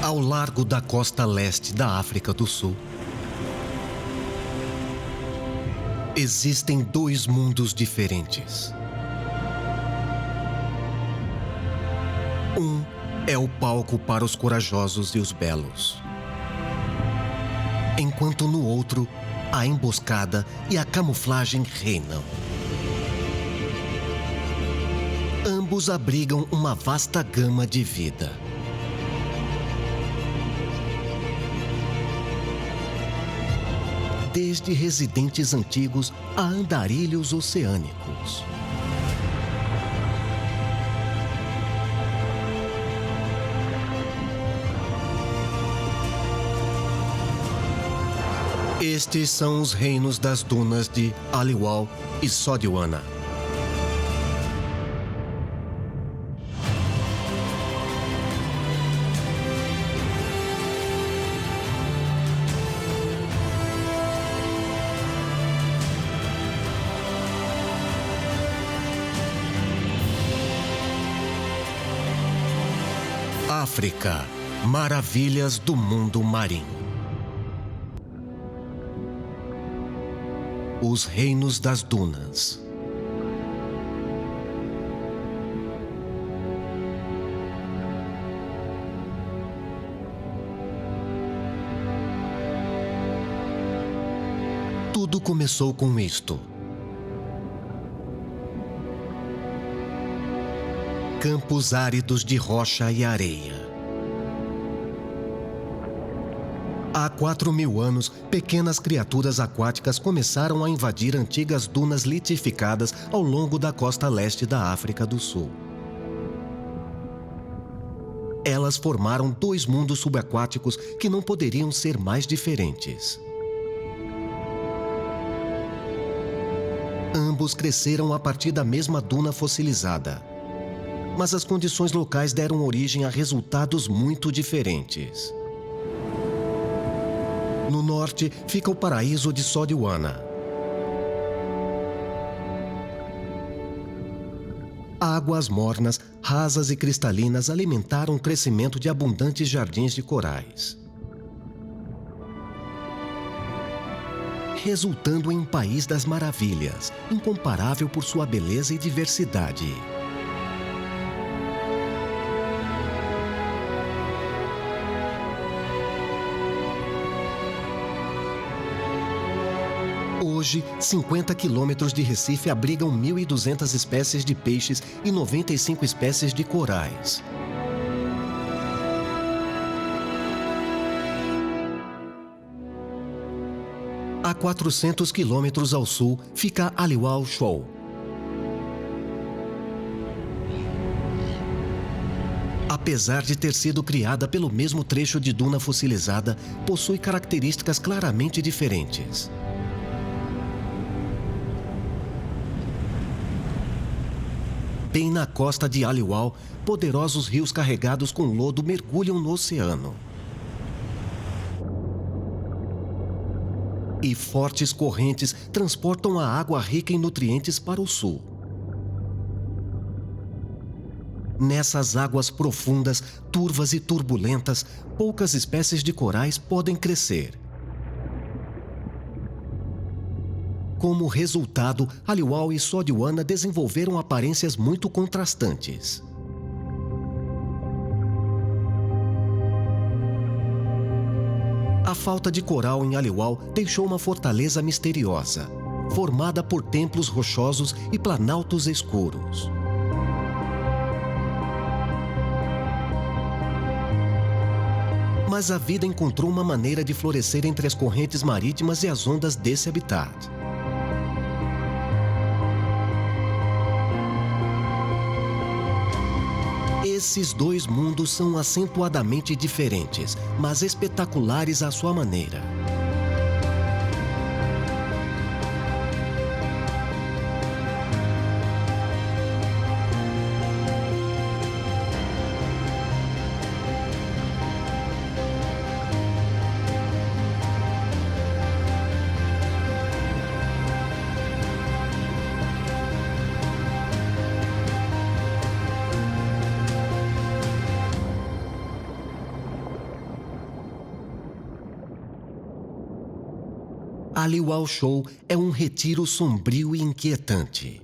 Ao largo da costa leste da África do Sul, existem dois mundos diferentes. Um é o palco para os corajosos e os belos, enquanto no outro, a emboscada e a camuflagem reinam. Ambos abrigam uma vasta gama de vida. Desde residentes antigos a andarilhos oceânicos. Estes são os reinos das dunas de Aliwal e Sodiwana. África, maravilhas do mundo marinho. Os reinos das dunas. Tudo começou com isto. Campos áridos de rocha e areia. Há 4.000 anos, pequenas criaturas aquáticas começaram a invadir antigas dunas litificadas ao longo da costa leste da África do Sul. Elas formaram dois mundos subaquáticos que não poderiam ser mais diferentes. Ambos cresceram a partir da mesma duna fossilizada. Mas as condições locais deram origem a resultados muito diferentes. No norte fica o paraíso de Sodiwana. Águas mornas, rasas e cristalinas alimentaram o crescimento de abundantes jardins de corais, resultando em um país das maravilhas, incomparável por sua beleza e diversidade. Hoje, 50 quilômetros de Recife abrigam 1.200 espécies de peixes e 95 espécies de corais. A 400 quilômetros ao sul fica Aliwal Shoal. Apesar de ter sido criada pelo mesmo trecho de duna fossilizada, possui características claramente diferentes. Bem na costa de Aliwal, poderosos rios carregados com lodo mergulham no oceano. E fortes correntes transportam a água rica em nutrientes para o sul. Nessas águas profundas, turvas e turbulentas, poucas espécies de corais podem crescer. Como resultado, Aliwal e Sodiwana desenvolveram aparências muito contrastantes. A falta de coral em Aliwal deixou uma fortaleza misteriosa, formada por templos rochosos e planaltos escuros. Mas a vida encontrou uma maneira de florescer entre as correntes marítimas e as ondas desse habitat. Esses dois mundos são acentuadamente diferentes, mas espetaculares à sua maneira. Aliwal Shoal é um retiro sombrio e inquietante.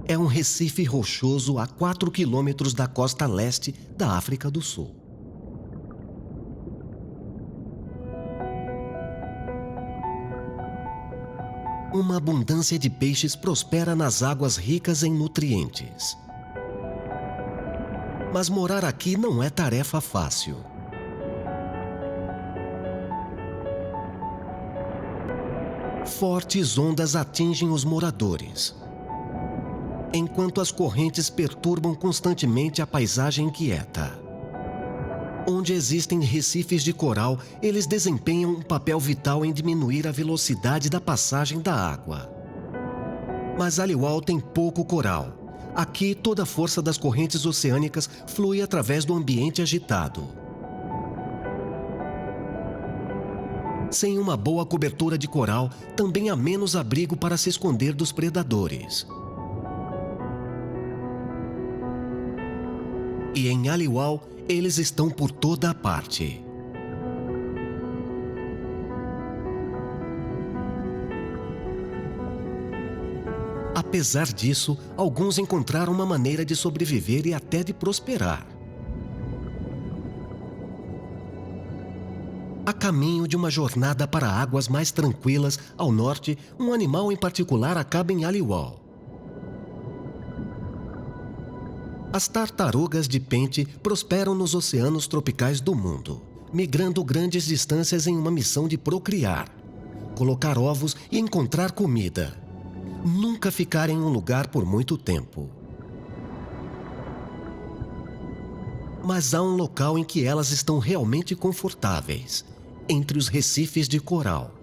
É um recife rochoso a 4 quilômetros da costa leste da África do Sul. Uma abundância de peixes prospera nas águas ricas em nutrientes. Mas morar aqui não é tarefa fácil. Fortes ondas atingem os moradores, enquanto as correntes perturbam constantemente a paisagem quieta. Onde existem recifes de coral, eles desempenham um papel vital em diminuir a velocidade da passagem da água. Mas Aliwal tem pouco coral. Aqui, toda a força das correntes oceânicas flui através do ambiente agitado. Sem uma boa cobertura de coral, também há menos abrigo para se esconder dos predadores. E em Aliwal, eles estão por toda a parte. Apesar disso, alguns encontraram uma maneira de sobreviver e até de prosperar. A caminho de uma jornada para águas mais tranquilas, ao norte, um animal em particular acaba em Aliwal. As tartarugas de pente prosperam nos oceanos tropicais do mundo, migrando grandes distâncias em uma missão de procriar, colocar ovos e encontrar comida. Nunca ficar em um lugar por muito tempo. Mas há um local em que elas estão realmente confortáveis, entre os recifes de coral.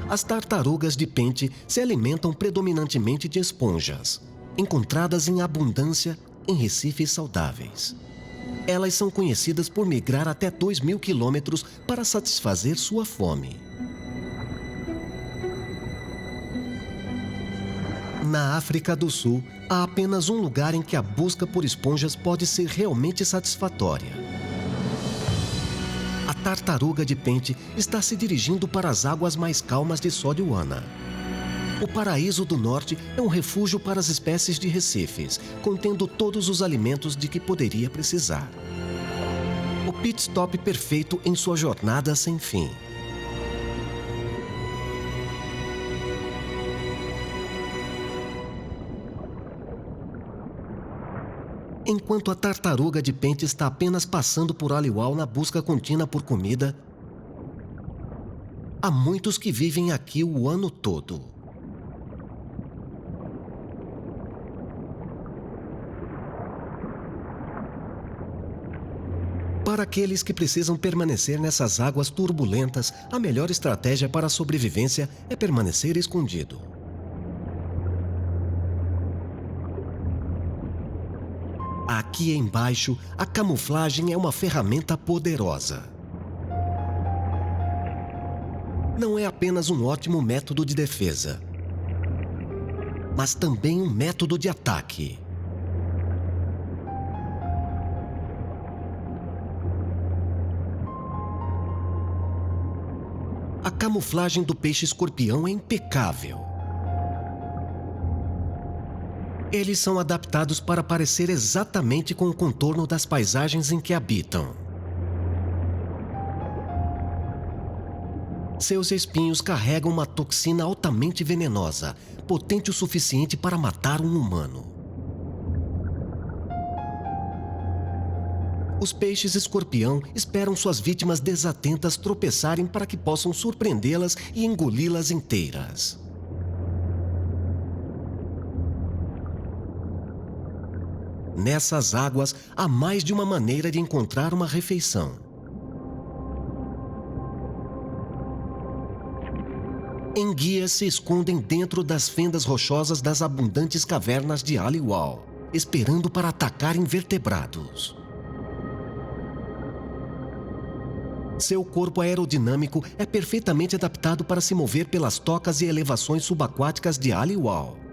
As tartarugas de pente se alimentam predominantemente de esponjas, encontradas em abundância em recifes saudáveis. Elas são conhecidas por migrar até 2.000 quilômetros para satisfazer sua fome. Na África do Sul, há apenas um lugar em que a busca por esponjas pode ser realmente satisfatória. A tartaruga de pente está se dirigindo para as águas mais calmas de Sodiwana. O Paraíso do Norte é um refúgio para as espécies de recifes, contendo todos os alimentos de que poderia precisar. O pit stop perfeito em sua jornada sem fim. Enquanto a tartaruga de pente está apenas passando por Aliwal na busca contínua por comida, há muitos que vivem aqui o ano todo. Para aqueles que precisam permanecer nessas águas turbulentas, a melhor estratégia para a sobrevivência é permanecer escondido. Aqui embaixo, a camuflagem é uma ferramenta poderosa. Não é apenas um ótimo método de defesa, mas também um método de ataque. A camuflagem do peixe-escorpião é impecável. Eles são adaptados para parecer exatamente com o contorno das paisagens em que habitam. Seus espinhos carregam uma toxina altamente venenosa, potente o suficiente para matar um humano. Os peixes-escorpião esperam suas vítimas desatentas tropeçarem para que possam surpreendê-las e engoli-las inteiras. Nessas águas, há mais de uma maneira de encontrar uma refeição. Enguias se escondem dentro das fendas rochosas das abundantes cavernas de Aliwal, esperando para atacar invertebrados. Seu corpo aerodinâmico é perfeitamente adaptado para se mover pelas tocas e elevações subaquáticas de Aliwal.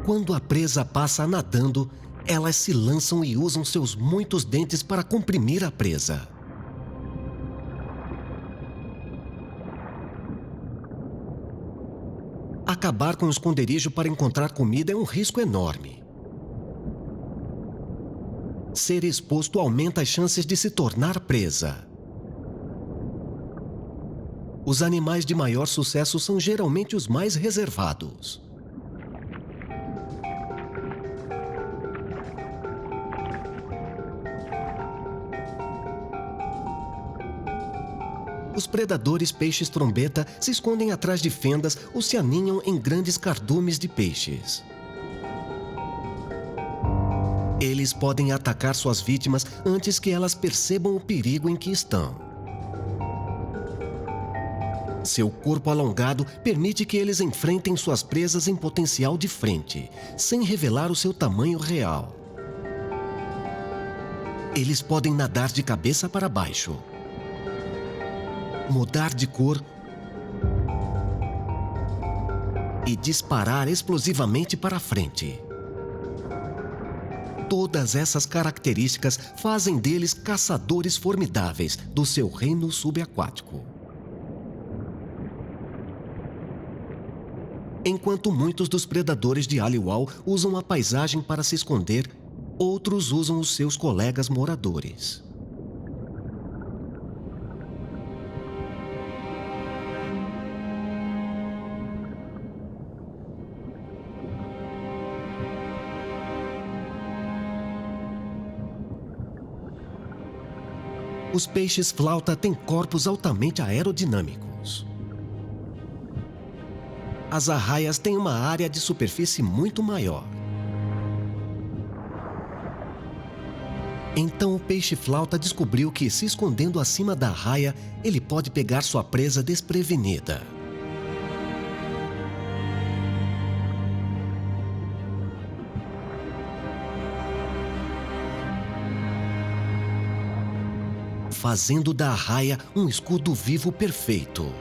Quando a presa passa nadando, elas se lançam e usam seus muitos dentes para comprimir a presa. Acabar com o esconderijo para encontrar comida é um risco enorme. Ser exposto aumenta as chances de se tornar presa. Os animais de maior sucesso são geralmente os mais reservados. Os predadores peixes-trombeta se escondem atrás de fendas ou se aninham em grandes cardumes de peixes. Eles podem atacar suas vítimas antes que elas percebam o perigo em que estão. Seu corpo alongado permite que eles enfrentem suas presas em potencial de frente, sem revelar o seu tamanho real. Eles podem nadar de cabeça para baixo, mudar de cor e disparar explosivamente para frente. Todas essas características fazem deles caçadores formidáveis do seu reino subaquático. Enquanto muitos dos predadores de Aliwal usam a paisagem para se esconder, outros usam os seus colegas moradores. Os peixes-flauta têm corpos altamente aerodinâmicos. As arraias têm uma área de superfície muito maior. Então o peixe-flauta descobriu que, se escondendo acima da arraia, ele pode pegar sua presa desprevenida. Fazendo da arraia um escudo vivo perfeito.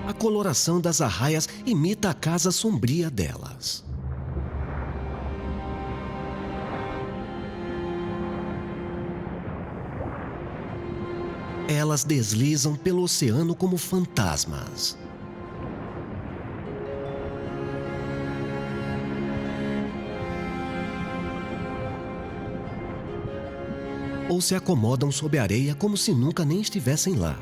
A coloração das arraias imita a casa sombria delas. Elas deslizam pelo oceano como fantasmas. Ou se acomodam sob a areia como se nunca nem estivessem lá.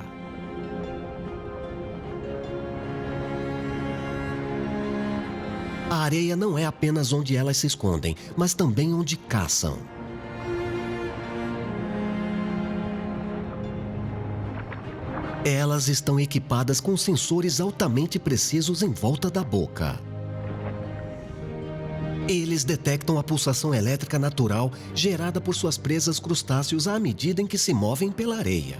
A areia não é apenas onde elas se escondem, mas também onde caçam. Elas estão equipadas com sensores altamente precisos em volta da boca. Eles detectam a pulsação elétrica natural gerada por suas presas crustáceos à medida em que se movem pela areia.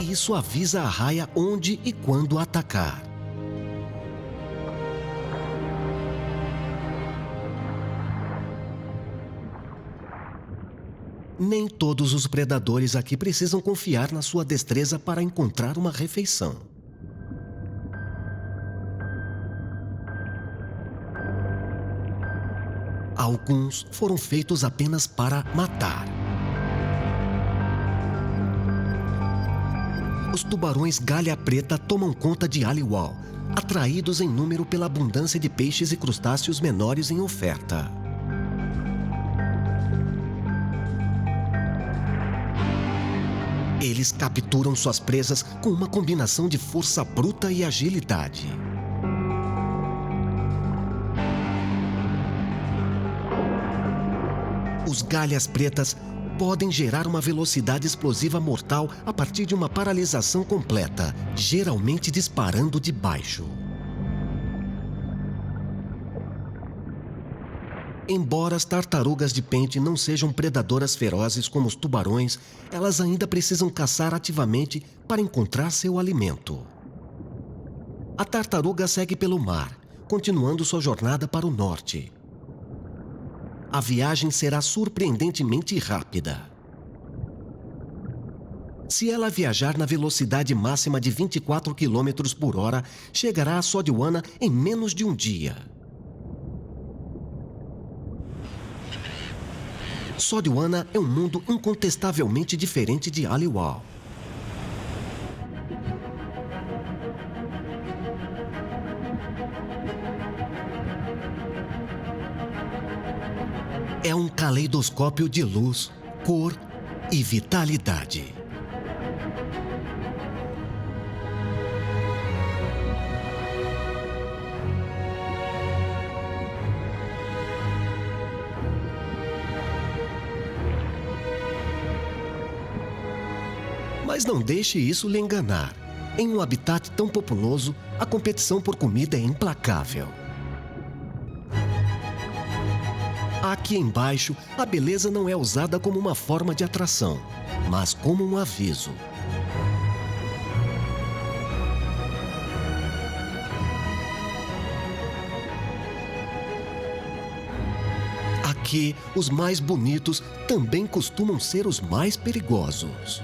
Isso avisa a arraia onde e quando atacar. Nem todos os predadores aqui precisam confiar na sua destreza para encontrar uma refeição. Alguns foram feitos apenas para matar. Os tubarões galha preta tomam conta de Aliwal, atraídos em número pela abundância de peixes e crustáceos menores em oferta. Eles capturam suas presas com uma combinação de força bruta e agilidade. Os galhas pretas podem gerar uma velocidade explosiva mortal a partir de uma paralisação completa, geralmente disparando de baixo. Embora as tartarugas de pente não sejam predadoras ferozes como os tubarões, elas ainda precisam caçar ativamente para encontrar seu alimento. A tartaruga segue pelo mar, continuando sua jornada para o norte. A viagem será surpreendentemente rápida. Se ela viajar na velocidade máxima de 24 km por hora, chegará a Sodwana em menos de um dia. Sodwana é um mundo incontestavelmente diferente de Aliwal. É um caleidoscópio de luz, cor e vitalidade. Mas não deixe isso lhe enganar. Em um habitat tão populoso, a competição por comida é implacável. Aqui embaixo, a beleza não é usada como uma forma de atração, mas como um aviso. Aqui, os mais bonitos também costumam ser os mais perigosos.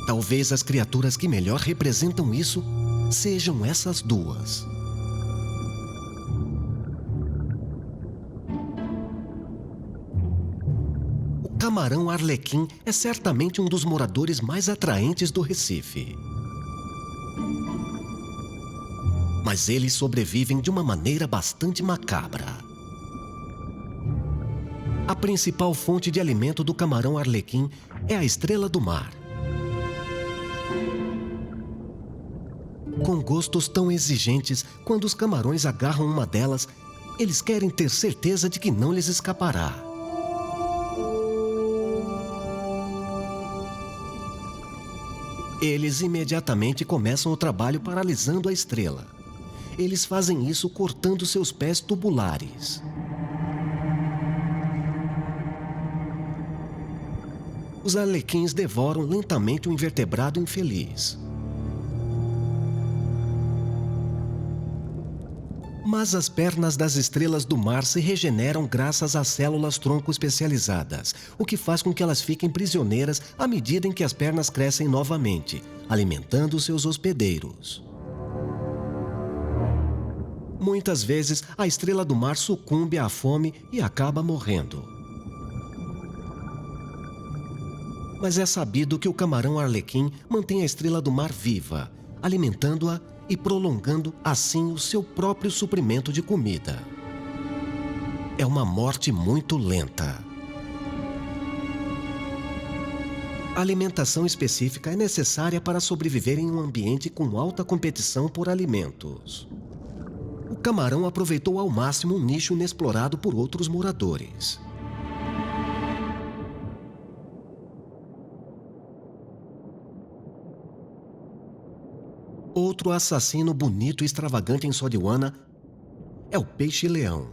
Talvez as criaturas que melhor representam isso sejam essas duas. O camarão arlequim é certamente um dos moradores mais atraentes do Recife. Mas eles sobrevivem de uma maneira bastante macabra. A principal fonte de alimento do camarão arlequim é a estrela do mar. Com gostos tão exigentes, quando os camarões agarram uma delas, eles querem ter certeza de que não lhes escapará. Eles imediatamente começam o trabalho paralisando a estrela. Eles fazem isso cortando seus pés tubulares. Os arlequins devoram lentamente o invertebrado infeliz. Mas as pernas das estrelas do mar se regeneram graças às células-tronco especializadas, o que faz com que elas fiquem prisioneiras à medida em que as pernas crescem novamente, alimentando seus hospedeiros. Muitas vezes, a estrela do mar sucumbe à fome e acaba morrendo. Mas é sabido que o camarão arlequim mantém a estrela do mar viva, alimentando-a e prolongando assim o seu próprio suprimento de comida. É uma morte muito lenta. A alimentação específica é necessária para sobreviver em um ambiente com alta competição por alimentos. O camarão aproveitou ao máximo um nicho inexplorado por outros moradores. Outro assassino bonito e extravagante em Sodwana é o peixe-leão.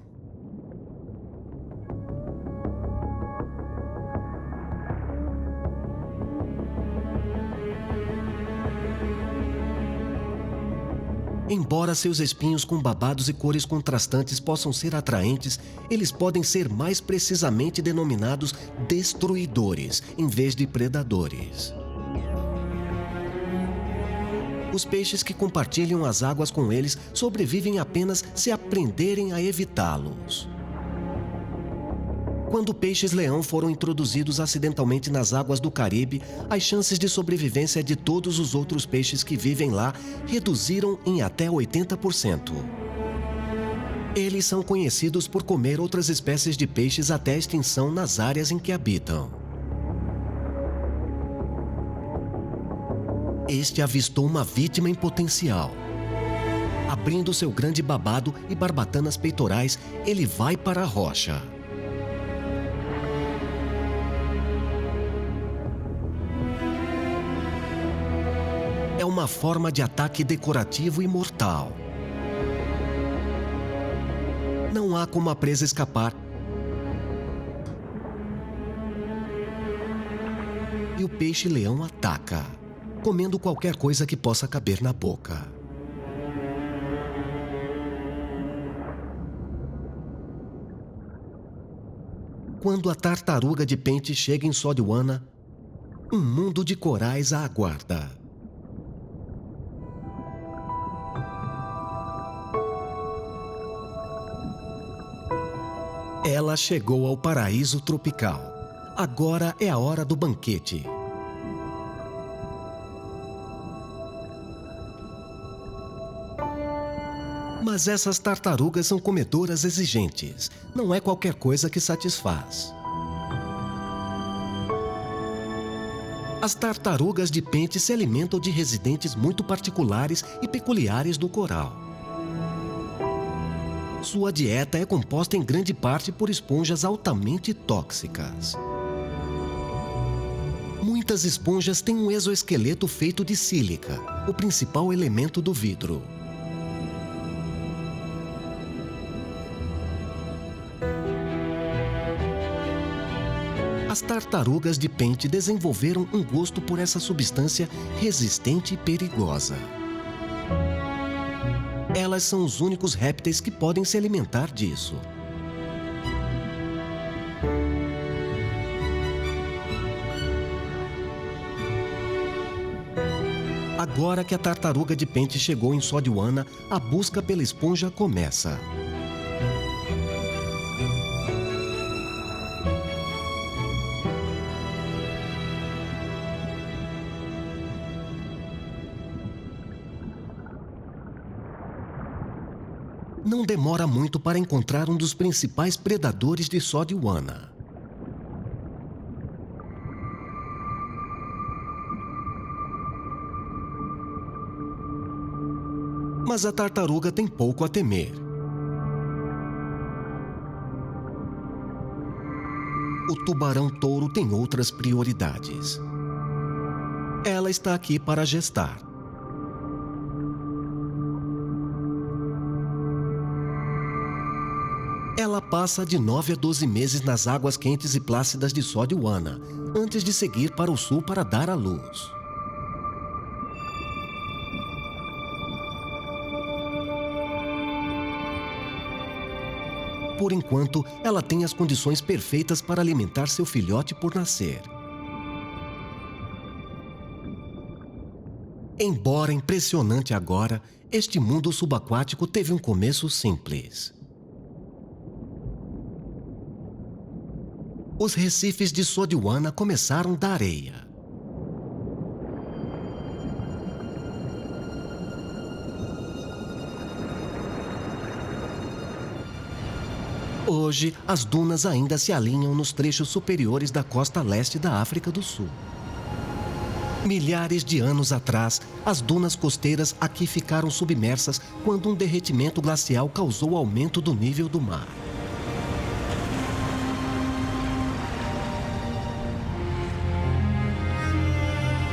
Embora seus espinhos com babados e cores contrastantes possam ser atraentes, eles podem ser mais precisamente denominados destruidores, em vez de predadores. Os peixes que compartilham as águas com eles sobrevivem apenas se aprenderem a evitá-los. Quando peixes-leão foram introduzidos acidentalmente nas águas do Caribe, as chances de sobrevivência de todos os outros peixes que vivem lá reduziram em até 80%. Eles são conhecidos por comer outras espécies de peixes até a extinção nas áreas em que habitam. Este avistou uma vítima em potencial. Abrindo seu grande babado e barbatanas peitorais, ele vai para a rocha. É uma forma de ataque decorativo e mortal. Não há como a presa escapar. E o peixe-leão ataca, comendo qualquer coisa que possa caber na boca. Quando a tartaruga de pente chega em Sodwana, um mundo de corais a aguarda. Ela chegou ao paraíso tropical. Agora é a hora do banquete. Mas essas tartarugas são comedoras exigentes. Não é qualquer coisa que satisfaz. As tartarugas de pente se alimentam de residentes muito particulares e peculiares do coral. Sua dieta é composta em grande parte por esponjas altamente tóxicas. Muitas esponjas têm um exoesqueleto feito de sílica, o principal elemento do vidro. As tartarugas de pente desenvolveram um gosto por essa substância resistente e perigosa. Elas são os únicos répteis que podem se alimentar disso. Agora que a tartaruga de pente chegou em Sodwana, a busca pela esponja começa. Não demora muito para encontrar um dos principais predadores de Sodwana. Mas a tartaruga tem pouco a temer. O tubarão-touro tem outras prioridades. Ela está aqui para gestar. Ela passa de 9 a 12 meses nas águas quentes e plácidas de Sodwana, antes de seguir para o sul para dar à luz. Por enquanto, ela tem as condições perfeitas para alimentar seu filhote por nascer. Embora impressionante agora, este mundo subaquático teve um começo simples. Os recifes de Sodwana começaram da areia. Hoje, as dunas ainda se alinham nos trechos superiores da costa leste da África do Sul. Milhares de anos atrás, as dunas costeiras aqui ficaram submersas quando um derretimento glacial causou aumento do nível do mar.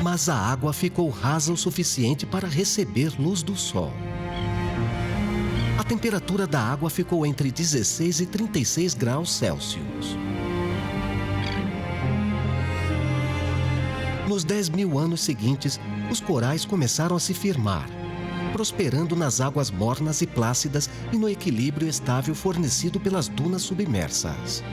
Mas a água ficou rasa o suficiente para receber luz do sol. A temperatura da água ficou entre 16 e 36 graus Celsius. Nos 10.000 anos seguintes, os corais começaram a se firmar, prosperando nas águas mornas e plácidas e no equilíbrio estável fornecido pelas dunas submersas.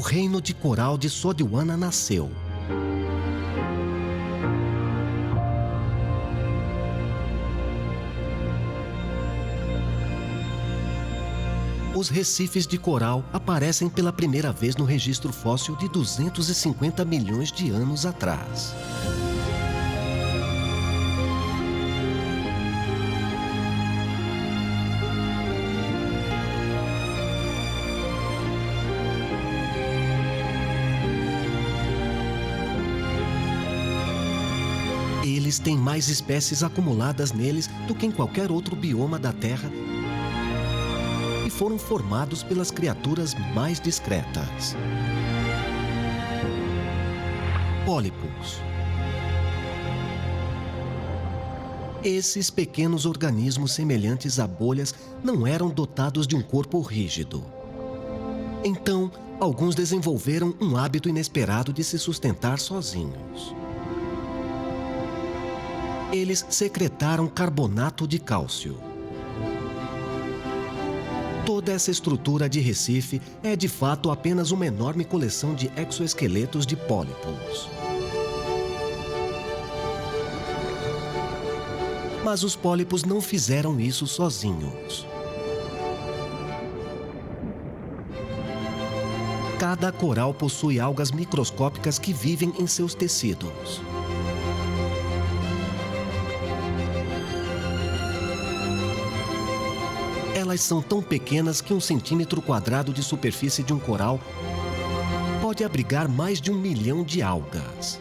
O reino de coral de Sodwana nasceu. Os recifes de coral aparecem pela primeira vez no registro fóssil de 250 milhões de anos atrás. Eles têm mais espécies acumuladas neles do que em qualquer outro bioma da Terra e foram formados pelas criaturas mais discretas. Pólipos. Esses pequenos organismos semelhantes a bolhas não eram dotados de um corpo rígido. Então, alguns desenvolveram um hábito inesperado de se sustentar sozinhos. Eles secretaram carbonato de cálcio. Toda essa estrutura de Recife é de fato apenas uma enorme coleção de exoesqueletos de pólipos. Mas os pólipos não fizeram isso sozinhos. Cada coral possui algas microscópicas que vivem em seus tecidos. Elas são tão pequenas que 1 centímetro quadrado de superfície de um coral pode abrigar mais de 1 milhão de algas.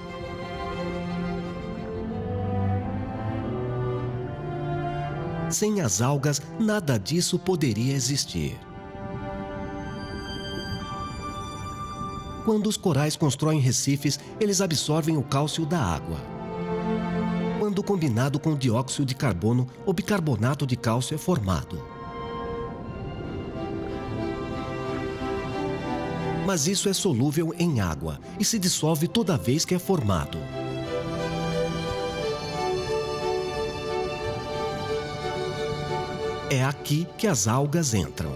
Sem as algas, nada disso poderia existir. Quando os corais constroem recifes, eles absorvem o cálcio da água. Quando combinado com dióxido de carbono, o bicarbonato de cálcio é formado. Mas isso é solúvel em água e se dissolve toda vez que é formado. É aqui que as algas entram.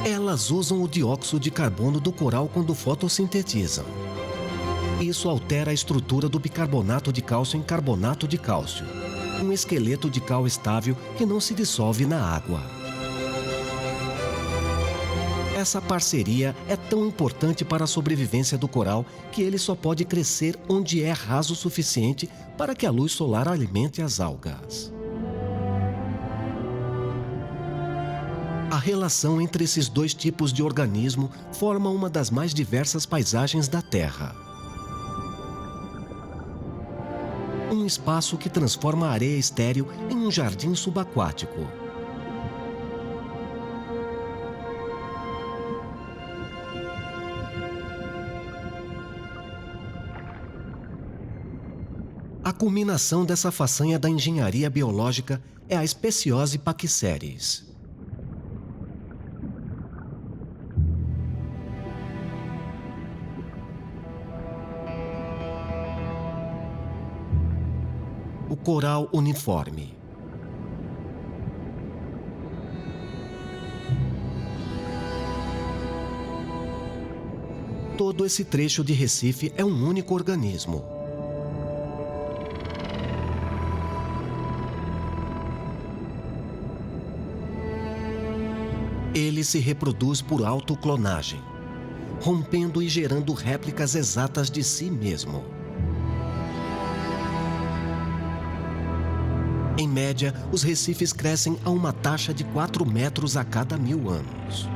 Elas usam o dióxido de carbono do coral quando fotossintetizam. Isso altera a estrutura do bicarbonato de cálcio em carbonato de cálcio, um esqueleto de cal estável que não se dissolve na água. Essa parceria é tão importante para a sobrevivência do coral que ele só pode crescer onde é raso o suficiente para que a luz solar alimente as algas. A relação entre esses dois tipos de organismo forma uma das mais diversas paisagens da Terra. Um espaço que transforma a areia estéril em um jardim subaquático. A culminação dessa façanha da engenharia biológica é a Speciose paquiceres. O coral uniforme. Todo esse trecho de Recife é um único organismo. Ele se reproduz por autoclonagem, rompendo e gerando réplicas exatas de si mesmo. Em média, os recifes crescem a uma taxa de 4 metros a cada 1000 anos.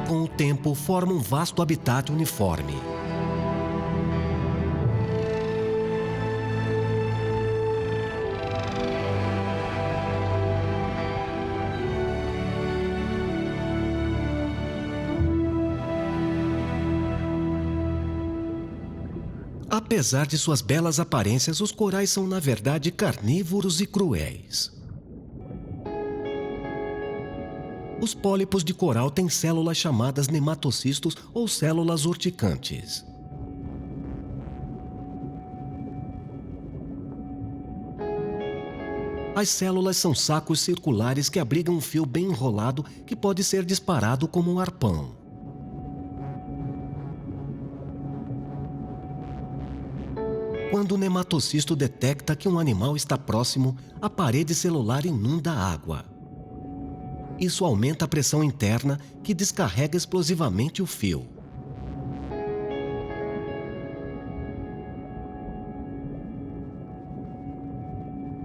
Com o tempo, formam um vasto habitat uniforme. Apesar de suas belas aparências, os corais são, na verdade, carnívoros e cruéis. Os pólipos de coral têm células chamadas nematocistos ou células urticantes. As células são sacos circulares que abrigam um fio bem enrolado que pode ser disparado como um arpão. Quando o nematocisto detecta que um animal está próximo, a parede celular inunda a água. Isso aumenta a pressão interna, que descarrega explosivamente o fio.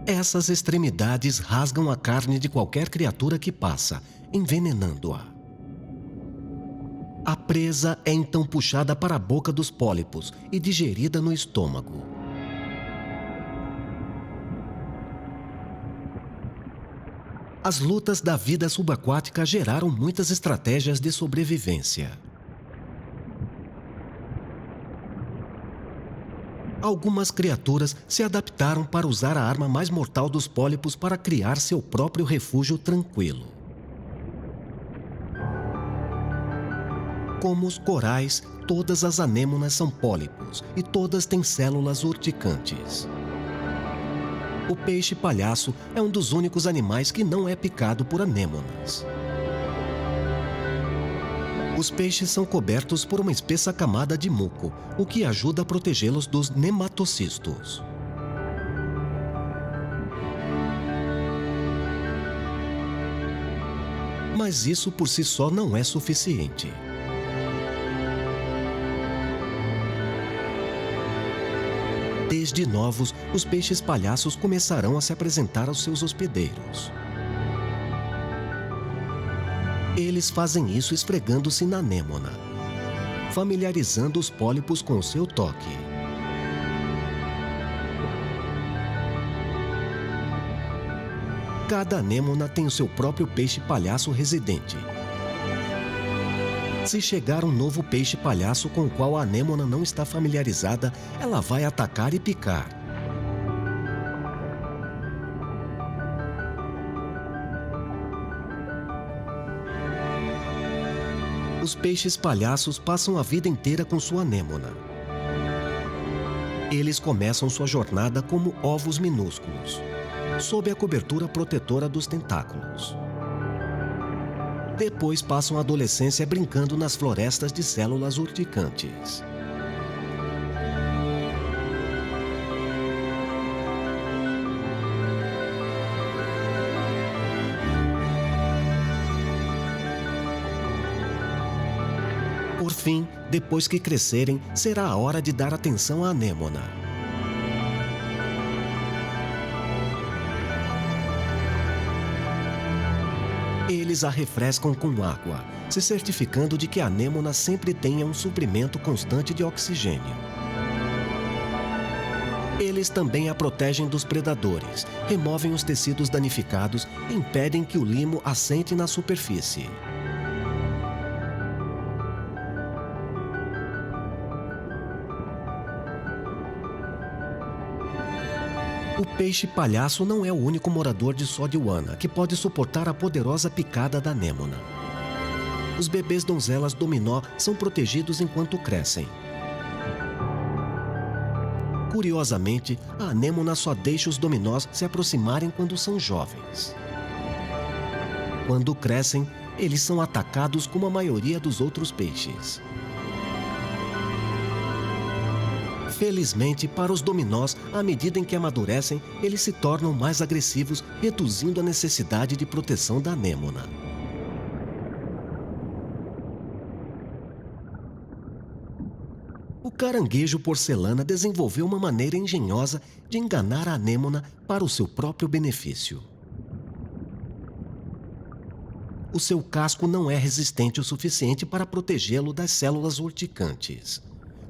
Essas extremidades rasgam a carne de qualquer criatura que passa, envenenando-a. A presa é então puxada para a boca dos pólipos e digerida no estômago. As lutas da vida subaquática geraram muitas estratégias de sobrevivência. Algumas criaturas se adaptaram para usar a arma mais mortal dos pólipos para criar seu próprio refúgio tranquilo. Como os corais, todas as anêmonas são pólipos e todas têm células urticantes. O peixe-palhaço é um dos únicos animais que não é picado por anêmonas. Os peixes são cobertos por uma espessa camada de muco, o que ajuda a protegê-los dos nematocistos. Mas isso por si só não é suficiente. Desde novos, os peixes-palhaços começarão a se apresentar aos seus hospedeiros. Eles fazem isso esfregando-se na anêmona, familiarizando os pólipos com o seu toque. Cada anêmona tem o seu próprio peixe-palhaço residente. Se chegar um novo peixe-palhaço com o qual a anêmona não está familiarizada, ela vai atacar e picar. Os peixes-palhaços passam a vida inteira com sua anêmona. Eles começam sua jornada como ovos minúsculos, sob a cobertura protetora dos tentáculos. Depois passam a adolescência brincando nas florestas de células urticantes. Por fim, depois que crescerem, será a hora de dar atenção à anêmona. Eles a refrescam com água, se certificando de que a anêmona sempre tenha um suprimento constante de oxigênio. Eles também a protegem dos predadores, removem os tecidos danificados e impedem que o limo assente na superfície. O peixe-palhaço não é o único morador de Sodiwana que pode suportar a poderosa picada da anêmona. Os bebês donzelas dominó são protegidos enquanto crescem. Curiosamente, a anêmona só deixa os dominós se aproximarem quando são jovens. Quando crescem, eles são atacados como a maioria dos outros peixes. Felizmente, para os dominós, à medida em que amadurecem, eles se tornam mais agressivos, reduzindo a necessidade de proteção da anêmona. O caranguejo porcelana desenvolveu uma maneira engenhosa de enganar a anêmona para o seu próprio benefício. O seu casco não é resistente o suficiente para protegê-lo das células urticantes.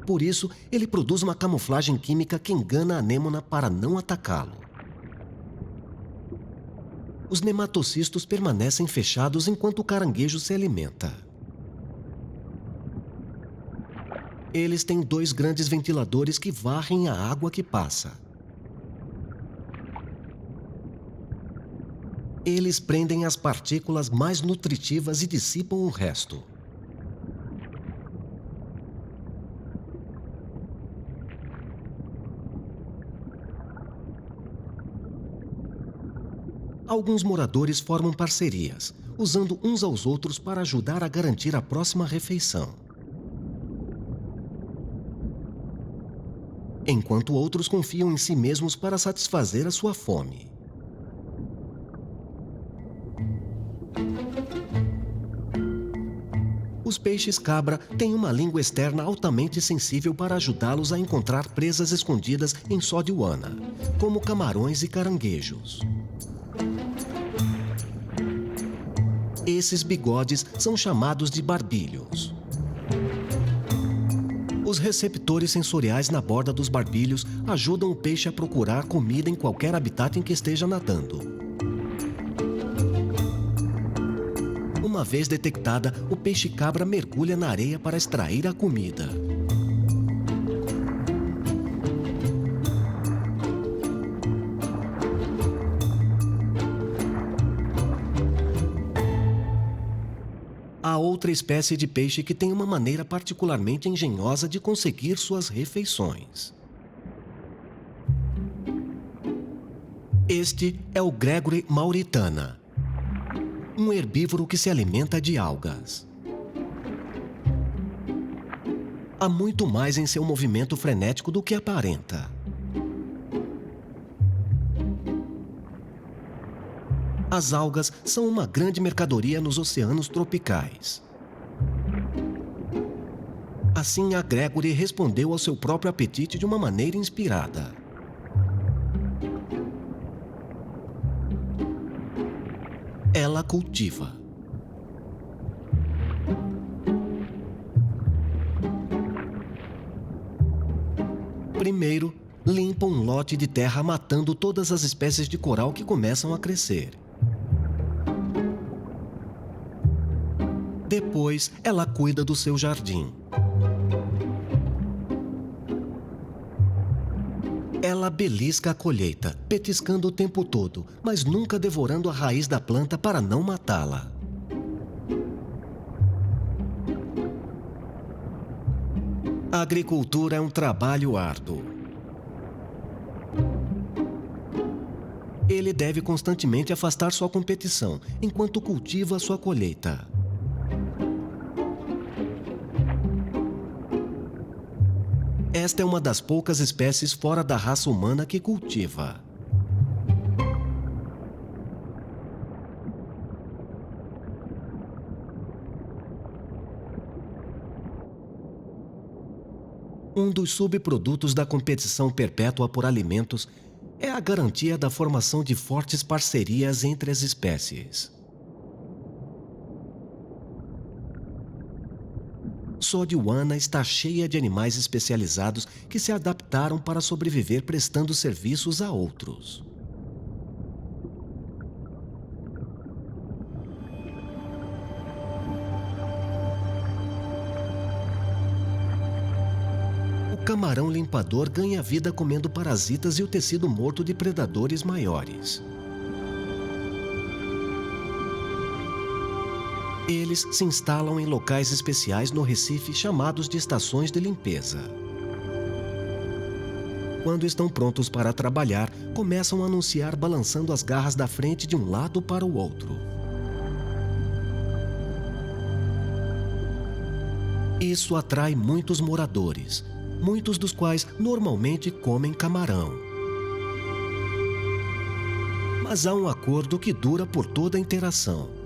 Por isso, ele produz uma camuflagem química que engana a anêmona para não atacá-lo. Os nematocistos permanecem fechados enquanto o caranguejo se alimenta. Eles têm 2 grandes ventiladores que varrem a água que passa. Eles prendem as partículas mais nutritivas e dissipam o resto. Alguns moradores formam parcerias, usando uns aos outros para ajudar a garantir a próxima refeição. Enquanto outros confiam em si mesmos para satisfazer a sua fome. Os peixes-cabra têm uma língua externa altamente sensível para ajudá-los a encontrar presas escondidas em Sodiwana, como camarões e caranguejos. Esses bigodes são chamados de barbilhos. Os receptores sensoriais na borda dos barbilhos ajudam o peixe a procurar comida em qualquer habitat em que esteja nadando. Uma vez detectada, o peixe-cabra mergulha na areia para extrair a comida. Há outra espécie de peixe que tem uma maneira particularmente engenhosa de conseguir suas refeições. Este é o Gregory mauritana, um herbívoro que se alimenta de algas. Há muito mais em seu movimento frenético do que aparenta. As algas são uma grande mercadoria nos oceanos tropicais. Assim, a Gregory respondeu ao seu próprio apetite de uma maneira inspirada. Ela cultiva. Primeiro, limpa um lote de terra matando todas as espécies de coral que começam a crescer. Depois, ela cuida do seu jardim. Ela belisca a colheita, petiscando o tempo todo, mas nunca devorando a raiz da planta para não matá-la. A agricultura é um trabalho árduo. Ele deve constantemente afastar sua competição, enquanto cultiva sua colheita. Esta é uma das poucas espécies fora da raça humana que cultiva. Um dos subprodutos da competição perpétua por alimentos é a garantia da formação de fortes parcerias entre as espécies. Sodiwana está cheia de animais especializados que se adaptaram para sobreviver prestando serviços a outros. O camarão limpador ganha vida comendo parasitas e o tecido morto de predadores maiores. Eles se instalam em locais especiais no Recife chamados de estações de limpeza. Quando estão prontos para trabalhar, começam a anunciar balançando as garras da frente de um lado para o outro. Isso atrai muitos moradores, muitos dos quais normalmente comem camarão. Mas há um acordo que dura por toda a interação.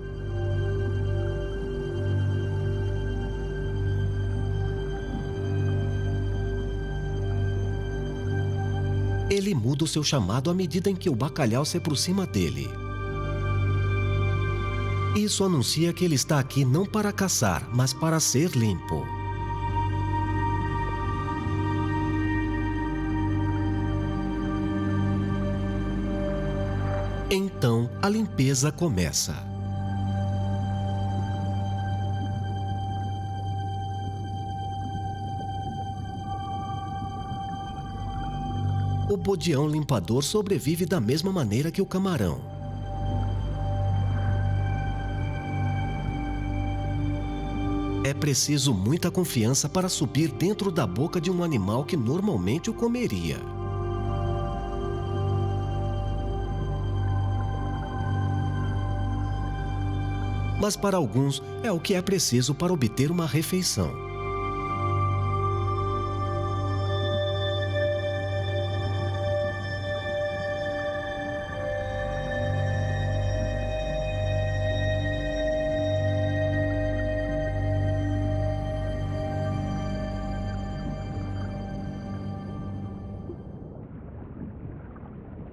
Ele muda o seu chamado à medida em que o bacalhau se aproxima dele. Isso anuncia que ele está aqui não para caçar, mas para ser limpo. Então, a limpeza começa. O bodião limpador sobrevive da mesma maneira que o camarão. É preciso muita confiança para subir dentro da boca de um animal que normalmente o comeria. Mas para alguns é o que é preciso para obter uma refeição.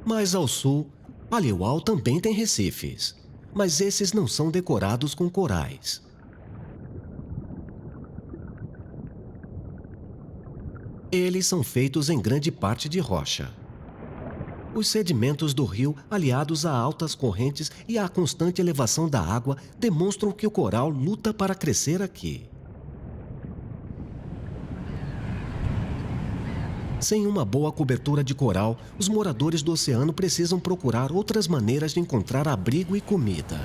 Mais ao sul, Aliuau também tem recifes, mas esses não são decorados com corais. Eles são feitos em grande parte de rocha. Os sedimentos do rio, aliados a altas correntes e à constante elevação da água, demonstram que o coral luta para crescer aqui. Sem uma boa cobertura de coral, os moradores do oceano precisam procurar outras maneiras de encontrar abrigo e comida.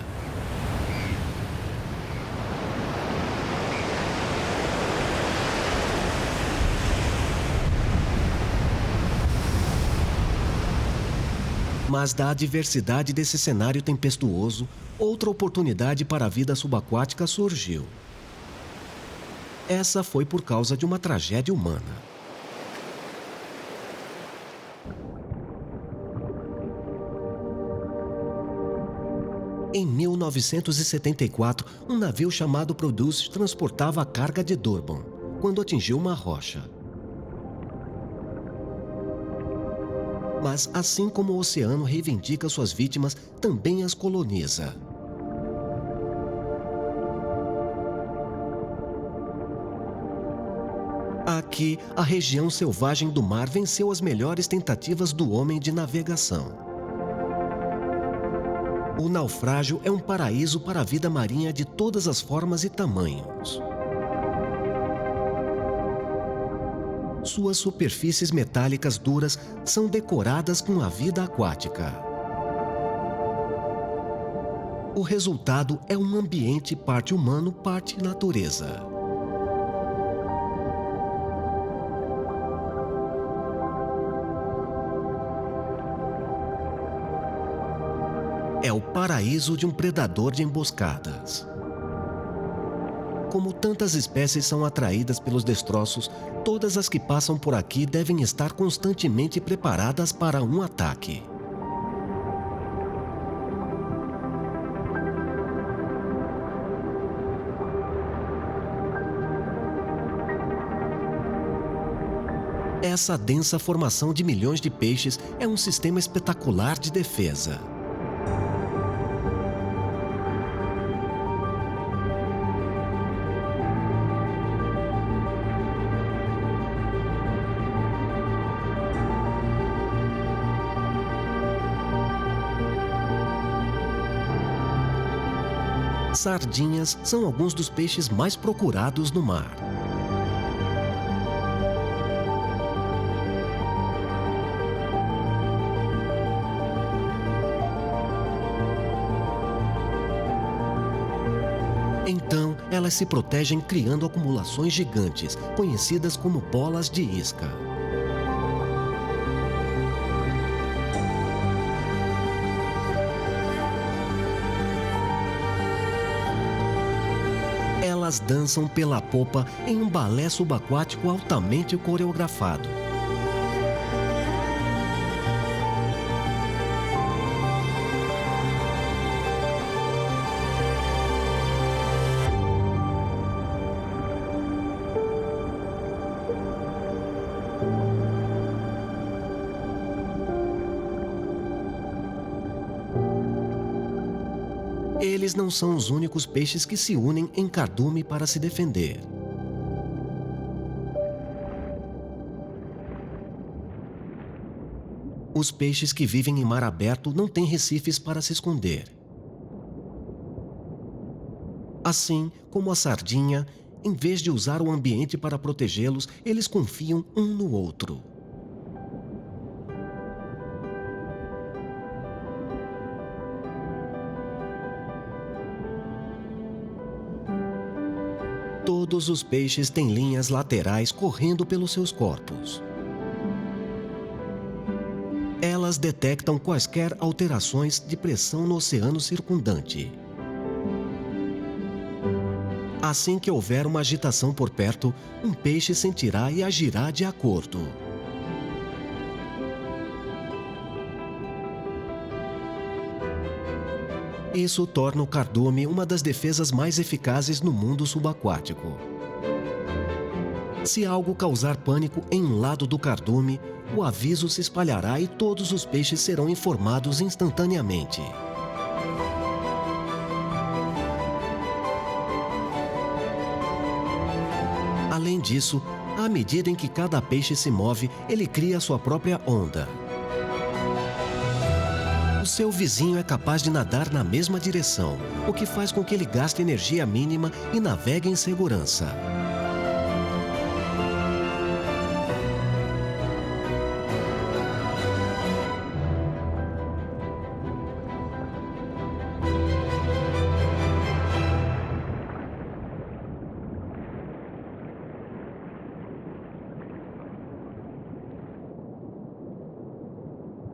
Mas da adversidade desse cenário tempestuoso, outra oportunidade para a vida subaquática surgiu. Essa foi por causa de uma tragédia humana. Em 1974, um navio chamado Produce transportava a carga de Durban, quando atingiu uma rocha. Mas, assim como o oceano reivindica suas vítimas, também as coloniza. Aqui, a região selvagem do mar venceu as melhores tentativas do homem de navegação. O naufrágio é um paraíso para a vida marinha de todas as formas e tamanhos. Suas superfícies metálicas duras são decoradas com a vida aquática. O resultado é um ambiente parte humano, parte natureza. É o paraíso de um predador de emboscadas. Como tantas espécies são atraídas pelos destroços, todas as que passam por aqui devem estar constantemente preparadas para um ataque. Essa densa formação de milhões de peixes é um sistema espetacular de defesa. Sardinhas são alguns dos peixes mais procurados no mar. Então, elas se protegem criando acumulações gigantes, conhecidas como bolas de isca. Elas dançam pela popa em um balé subaquático altamente coreografado. Eles não são os únicos peixes que se unem em cardume para se defender. Os peixes que vivem em mar aberto não têm recifes para se esconder. Assim como a sardinha, em vez de usar o ambiente para protegê-los, eles confiam um no outro. Todos os peixes têm linhas laterais correndo pelos seus corpos. Elas detectam quaisquer alterações de pressão no oceano circundante. Assim que houver uma agitação por perto, um peixe sentirá e agirá de acordo. Isso torna o cardume uma das defesas mais eficazes no mundo subaquático. Se algo causar pânico em um lado do cardume, o aviso se espalhará e todos os peixes serão informados instantaneamente. Além disso, à medida em que cada peixe se move, ele cria sua própria onda. O seu vizinho é capaz de nadar na mesma direção, o que faz com que ele gaste energia mínima e navegue em segurança.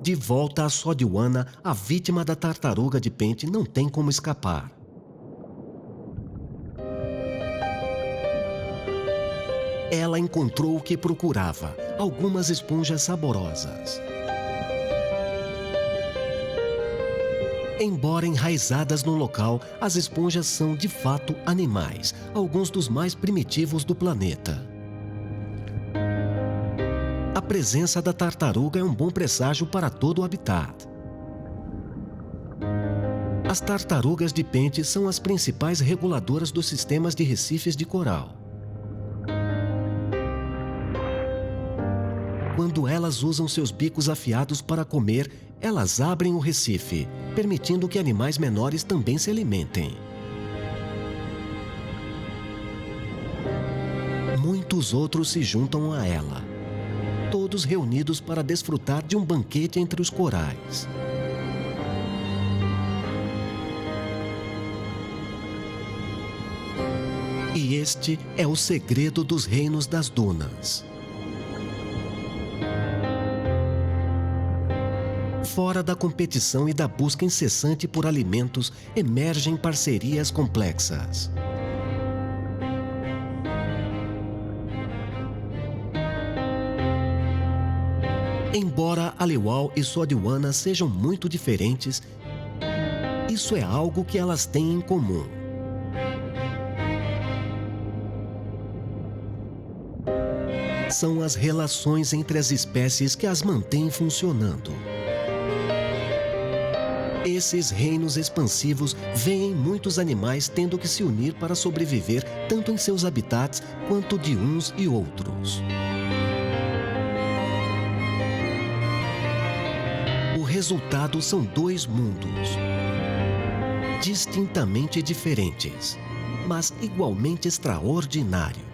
De volta a Sodiwana, a vítima da tartaruga de pente não tem como escapar. Ela encontrou o que procurava, algumas esponjas saborosas. Embora enraizadas no local, as esponjas são de fato animais, alguns dos mais primitivos do planeta. A presença da tartaruga é um bom presságio para todo o habitat. As tartarugas de pente são as principais reguladoras dos sistemas de recifes de coral. Quando elas usam seus bicos afiados para comer, elas abrem o recife, permitindo que animais menores também se alimentem. Muitos outros se juntam a ela, todos reunidos para desfrutar de um banquete entre os corais. E este é o segredo dos reinos das dunas. Fora da competição e da busca incessante por alimentos, emergem parcerias complexas. Embora Aliwal e Sodiwana sejam muito diferentes, isso é algo que elas têm em comum. São as relações entre as espécies que as mantêm funcionando. Esses reinos expansivos veem muitos animais tendo que se unir para sobreviver tanto em seus habitats quanto de uns e outros. O resultado são dois mundos, distintamente diferentes, mas igualmente extraordinários.